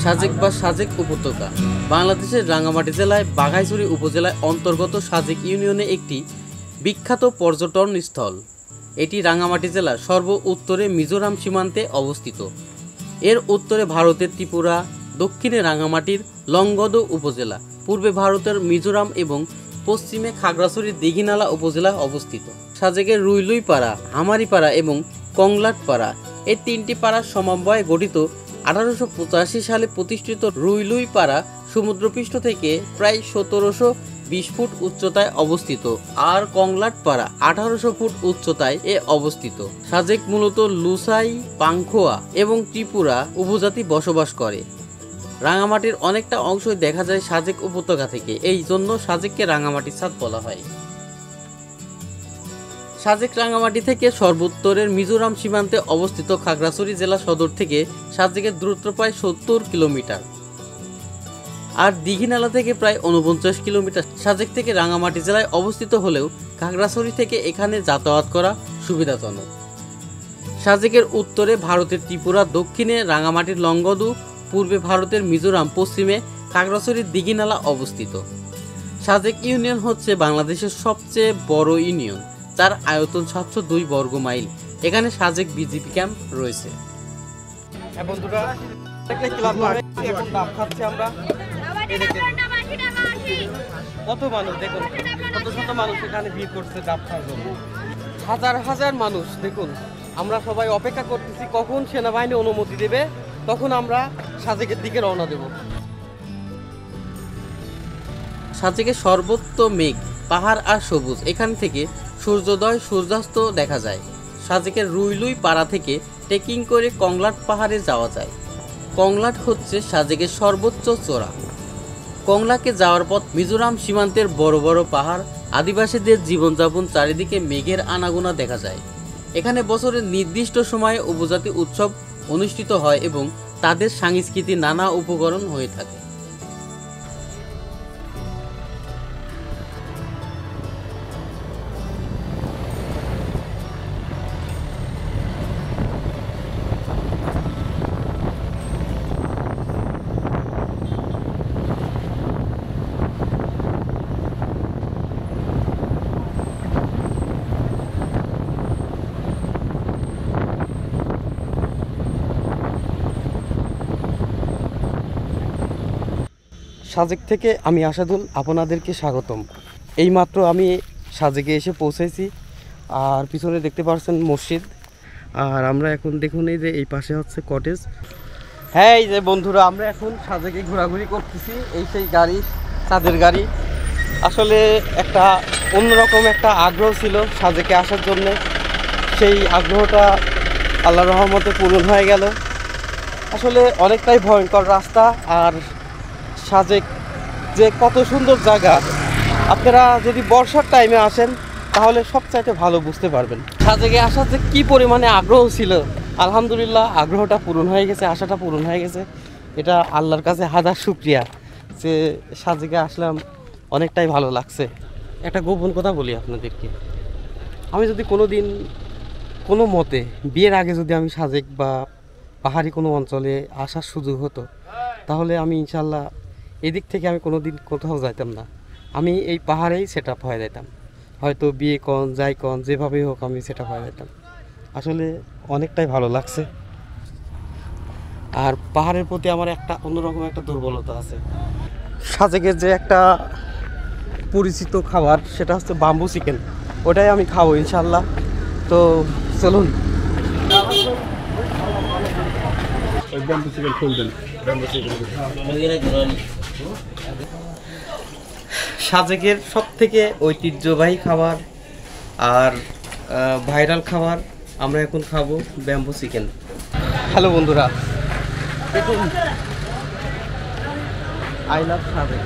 সাজেক বা সাজেক উপত্যকা বাংলাদেশের রাঙ্গামাটি জেলায় বাঘাইছড়ি উপজেলায় অন্তর্গত সাজেক ইউনিয়নে একটি বিখ্যাত পর্যটন স্থল। এটি রাঙ্গামাটি জেলার সর্ব উত্তরে মিজোরাম সীমান্তে অবস্থিত। এর উত্তরে ভারতের ত্রিপুরা, দক্ষিণে রাঙ্গামাটির লংগদো উপজেলা, পূর্বে ভারতের মিজোরাম এবং পশ্চিমে খাগড়াছড়ির দীঘিনালা উপজেলা অবস্থিত। সাজেকের রুইলুইপাড়া, হামারিপাড়া এবং কংলাটপাড়া এই তিনটি পাড়ার সমন্বয়ে গঠিত 1885 সালে প্রতিষ্ঠিত রুইলুইপাড়া সমুদ্রপৃষ্ঠ থেকে প্রায় 1720 ফুট উচ্চতায় অবস্থিত, আর কংলাটপাড়া 1800 ফুট উচ্চতায় অবস্থিত। সাজেক মূলত লুসাই, পাংখোয়া এবং ত্রিপুরা উপজাতি বসবাস করে। রাঙ্গামাটির অনেকটা অংশই দেখা যায় সাজেক উপত্যকা থেকে, এই জন্য সাজেককে রাঙ্গামাটির ছাদ বলা হয়। সাজেক রাঙ্গামাটি থেকে সর্বোত্তরের মিজোরাম সীমান্তে অবস্থিত। খাগড়াছড়ি জেলা সদর থেকে সাজেকের দূরত্ব প্রায় 70 কিলোমিটার, আর দীঘিনালা থেকে প্রায় 49 কিলোমিটার। সাজেক থেকে রাঙ্গামাটি জেলায় অবস্থিত হলেও খাগড়াছড়ি থেকে এখানে যাতায়াত করা সুবিধাজনক। সাজেকের উত্তরে ভারতের ত্রিপুরা, দক্ষিণে রাঙ্গামাটির লংগদু, পূর্বে ভারতের মিজোরাম, পশ্চিমে খাগড়াছড়ির দীঘিনালা অবস্থিত। সাজেক ইউনিয়ন হচ্ছে বাংলাদেশের সবচেয়ে বড় ইউনিয়ন, যার আয়তন 702 বর্গ মাইল। এখানে সাজেক বিজেপি ক্যাম্প রয়েছে। বন্ধুরা, একটা ক্লাব এখন ডাব খাচ্ছি আমরা। কত মানুষ দেখুন, কত শত মানুষ এখানে ভিড় করছে ডাব খাওয়ার জন্য। হাজার হাজার মানুষ দেখুন। আমরা সবাই অপেক্ষা করতেছি কখন সেনাবাহিনী অনুমতি দেবে, তখন আমরা সাজেকের দিকে রওনা দেব। সাজেকের সর্বত্র মেঘ, পাহাড় আর সবুজ। এখান থেকে সূর্যোদয়, সূর্যাস্ত দেখা যায়। সাজেকের রুইলুই পাড়া থেকে ট্রেকিং করে কংলাট পাহাড়ে যাওয়া যায়। কংলাট হচ্ছে সাজেকের সর্বোচ্চ চূড়া। কংলাকে যাওয়ার পথ মিজোরাম সীমান্তের বড় বড় পাহাড়, আদিবাসীদের জীবনযাপন, চারিদিকে মেঘের আনাগোনা দেখা যায়। এখানে বছরের নির্দিষ্ট সময়ে উপজাতি উৎসব অনুষ্ঠিত হয় এবং তাদের সাংস্কৃতিক নানা উপকরণ হয়ে থাকে। সাজেক থেকে আমি আসাদুল আপনাদেরকে স্বাগতম। এইমাত্র আমি সাজেকে এসে পৌঁছেছি, আর পিছনে দেখতে পাচ্ছেন মসজিদ। আর আমরা এখন দেখুন এই যে এই পাশে হচ্ছে কটেজ। হ্যাঁ, এই যে বন্ধুরা, আমরা এখন সাজেকে ঘোরাঘুরি করতেছি। এই সেই গাড়ি, চাঁদের গাড়ি। আসলে একটা অন্যরকম একটা আগ্রহ ছিল সাজেকে আসার জন্যে। সেই আগ্রহটা আল্লাহর রহমতে পূরণ হয়ে গেল। আসলে অনেকটাই ভয়ঙ্কর রাস্তা, আর সাজেক যে কত সুন্দর জায়গা, আপনারা যদি বর্ষার টাইমে আসেন তাহলে সবচাইতে ভালো বুঝতে পারবেন। সাজেকে আসার যে কী পরিমাণে আগ্রহ ছিল, আলহামদুলিল্লাহ আগ্রহটা পূরণ হয়ে গেছে, আশাটা পূরণ হয়ে গেছে। এটা আল্লাহর কাছে হাজার শুকরিয়া যে সাজেকে আসলাম, অনেকটাই ভালো লাগছে। একটা গোপন কথা বলি আপনাদেরকে, আমি যদি কোনো দিন কোনো মতে বিয়ের আগে যদি আমি সাজেক বা পাহাড়ি কোনো অঞ্চলে আসার সুযোগ হতো, তাহলে আমি ইনশাল্লাহ এদিক থেকে আমি কোনো দিন কোথাও যাইতাম না। আমি এই পাহাড়েই সেট আপ হয়ে যেতাম, হয়তো বিয়ে কন যাই কন যেভাবেই হোক আমি সেট আপ হয়ে যেতাম। আসলে অনেকটাই ভালো লাগছে। আর পাহাড়ের প্রতি আমার একটা অন্যরকম একটা দুর্বলতা আছে। সাজেকের যে একটা পরিচিত খাবার, সেটা হচ্ছে বাম্বু চিকেন। ওটাই আমি খাবো ইনশাল্লাহ। তো চলুন। সাজেকের সব থেকে ঐতিহ্যবাহী খাবার আর ভাইরাল খাবার আমরা এখন খাবো ব্যাম্বু চিকেন। হ্যালো বন্ধুরা, দেখুন, আই লাভ সাজেক।